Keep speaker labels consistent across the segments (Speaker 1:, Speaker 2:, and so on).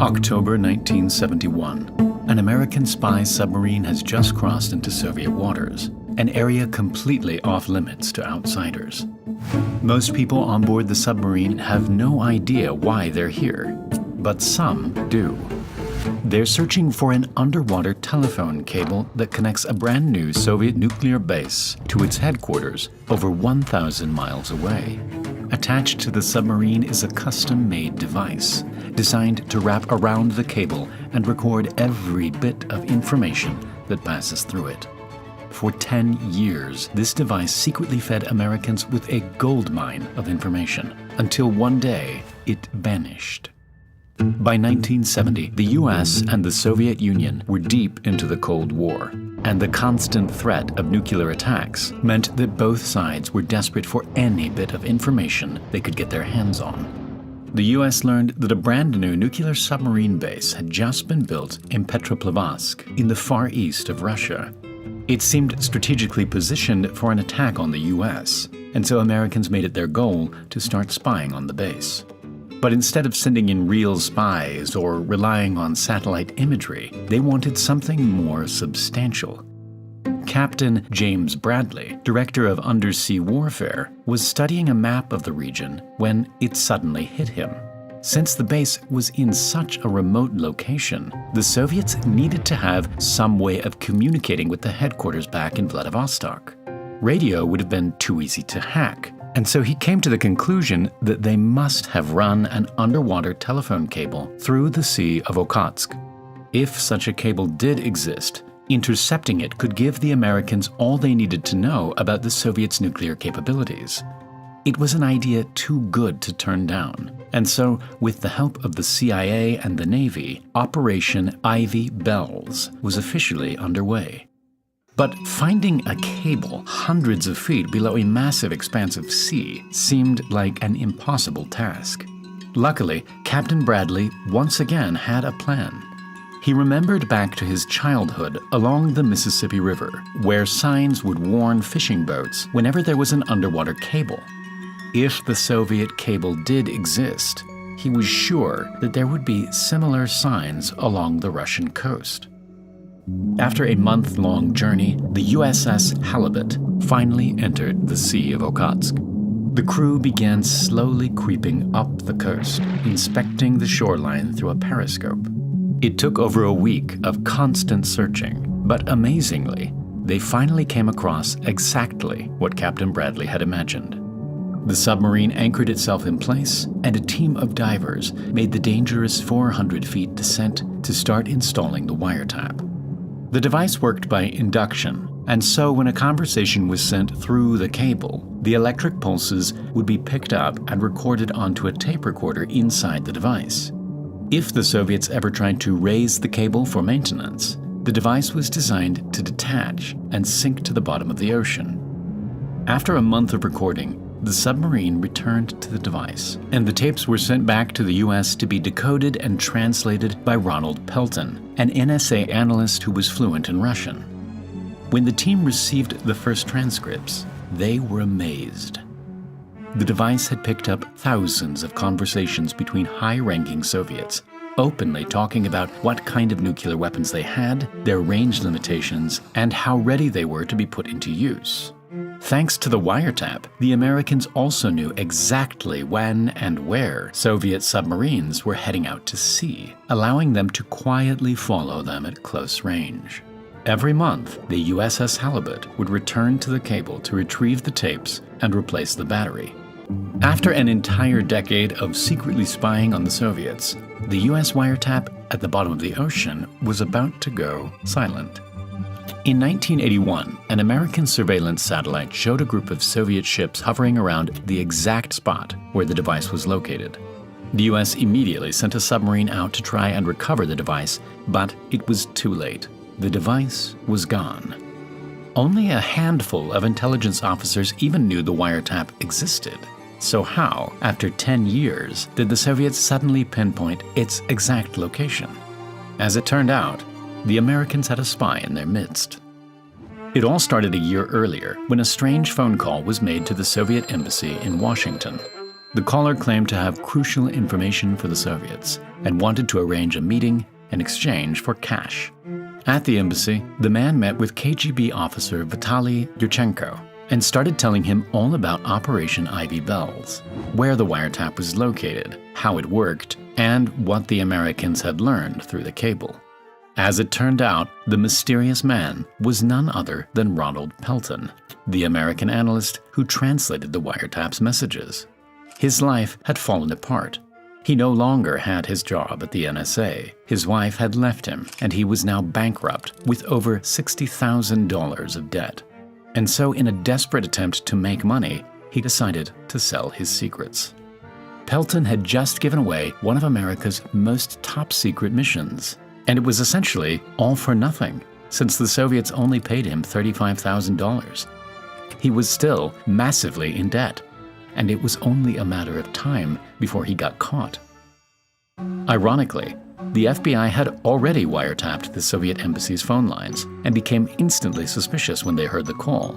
Speaker 1: October 1971. An American spy submarine has just crossed into Soviet waters, an area completely off-limits to outsiders. Most people on board the submarine have no idea why they're here, but some do. They're searching for an underwater telephone cable that connects a brand new Soviet nuclear base to its headquarters over 1,000 miles away. Attached to the submarine is a custom-made device designed to wrap around the cable and record every bit of information that passes through it. For 10 years, this device secretly fed Americans with a goldmine of information, until one day it vanished. By 1970, the US and the Soviet Union were deep into the Cold War, and the constant threat of nuclear attacks meant that both sides were desperate for any bit of information they could get their hands on. The US learned that a brand new nuclear submarine base had just been built in Petropavlovsk in the far east of Russia. It seemed strategically positioned for an attack on the US, and so Americans made it their goal to start spying on the base. But instead of sending in real spies or relying on satellite imagery, they wanted something more substantial. Captain James Bradley, director of undersea warfare, was studying a map of the region when it suddenly hit him. Since the base was in such a remote location, the Soviets needed to have some way of communicating with the headquarters back in Vladivostok. Radio would have been too easy to hack, and so he came to the conclusion that they must have run an underwater telephone cable through the Sea of Okhotsk. If such a cable did exist, intercepting it could give the Americans all they needed to know about the Soviets' nuclear capabilities. It was an idea too good to turn down, and so, with the help of the CIA and the Navy, Operation Ivy Bells was officially underway. But finding a cable hundreds of feet below a massive expanse of sea seemed like an impossible task. Luckily, Captain Bradley once again had a plan. He remembered back to his childhood along the Mississippi River, where signs would warn fishing boats whenever there was an underwater cable. If the Soviet cable did exist, he was sure that there would be similar signs along the Russian coast. After a month-long journey, the USS Halibut finally entered the Sea of Okhotsk. The crew began slowly creeping up the coast, inspecting the shoreline through a periscope. It took over a week of constant searching, but amazingly, they finally came across exactly what Captain Bradley had imagined. The submarine anchored itself in place, and a team of divers made the dangerous 400 feet descent to start installing the wiretap. The device worked by induction, and so when a conversation was sent through the cable, the electric pulses would be picked up and recorded onto a tape recorder inside the device. If the Soviets ever tried to raise the cable for maintenance, the device was designed to detach and sink to the bottom of the ocean. After a month of recording, the submarine returned to the device, and the tapes were sent back to the US to be decoded and translated by Ronald Pelton, an NSA analyst who was fluent in Russian. When the team received the first transcripts, they were amazed. The device had picked up thousands of conversations between high-ranking Soviets, openly talking about what kind of nuclear weapons they had, their range limitations, and how ready they were to be put into use. Thanks to the wiretap, the Americans also knew exactly when and where Soviet submarines were heading out to sea, allowing them to quietly follow them at close range. Every month, the USS Halibut would return to the cable to retrieve the tapes and replace the battery. After an entire decade of secretly spying on the Soviets, the US wiretap at the bottom of the ocean was about to go silent. In 1981, an American surveillance satellite showed a group of Soviet ships hovering around the exact spot where the device was located. The US immediately sent a submarine out to try and recover the device, but it was too late. The device was gone. Only a handful of intelligence officers even knew the wiretap existed. So how, after 10 years, did the Soviets suddenly pinpoint its exact location? As it turned out, the Americans had a spy in their midst. It all started a year earlier when a strange phone call was made to the Soviet embassy in Washington. The caller claimed to have crucial information for the Soviets and wanted to arrange a meeting in exchange for cash. At the embassy, the man met with KGB officer Vitaly Yurchenko and started telling him all about Operation Ivy Bells, where the wiretap was located, how it worked, and what the Americans had learned through the cable. As it turned out, the mysterious man was none other than Ronald Pelton, the American analyst who translated the wiretap's messages. His life had fallen apart. He no longer had his job at the NSA. His wife had left him, and he was now bankrupt with over $60,000 of debt. And so, in a desperate attempt to make money, he decided to sell his secrets. Pelton had just given away one of America's most top-secret missions, and it was essentially all for nothing, since the Soviets only paid him $35,000. He was still massively in debt, and it was only a matter of time before he got caught. Ironically, the FBI had already wiretapped the Soviet embassy's phone lines and became instantly suspicious when they heard the call.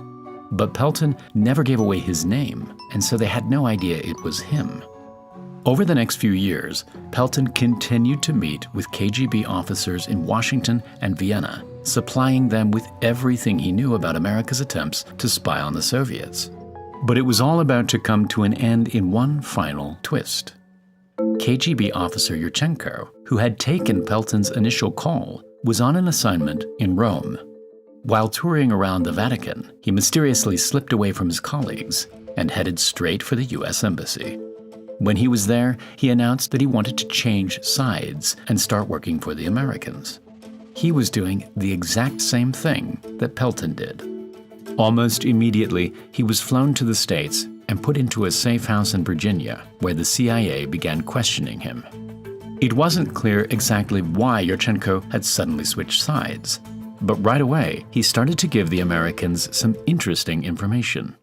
Speaker 1: But Pelton never gave away his name, and so they had no idea it was him. Over the next few years, Pelton continued to meet with KGB officers in Washington and Vienna, supplying them with everything he knew about America's attempts to spy on the Soviets. But it was all about to come to an end in one final twist. KGB officer Yurchenko, who had taken Pelton's initial call, was on an assignment in Rome. While touring around the Vatican, he mysteriously slipped away from his colleagues and headed straight for the US Embassy. When he was there, he announced that he wanted to change sides and start working for the Americans. He was doing the exact same thing that Pelton did. Almost immediately, he was flown to the States and put into a safe house in Virginia, where the CIA began questioning him. It wasn't clear exactly why Yurchenko had suddenly switched sides, but right away, he started to give the Americans some interesting information.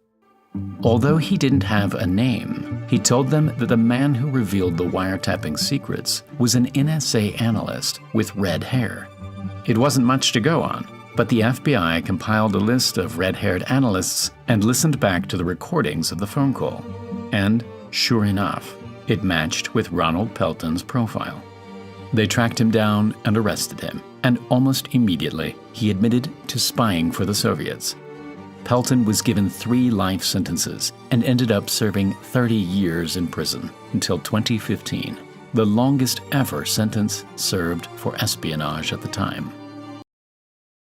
Speaker 1: Although he didn't have a name, he told them that the man who revealed the wiretapping secrets was an NSA analyst with red hair. It wasn't much to go on, but the FBI compiled a list of red-haired analysts and listened back to the recordings of the phone call. And, sure enough, it matched with Ronald Pelton's profile. They tracked him down and arrested him, and almost immediately, he admitted to spying for the Soviets. Pelton was given 3 life sentences and ended up serving 30 years in prison until 2015, the longest ever sentence served for espionage at the time.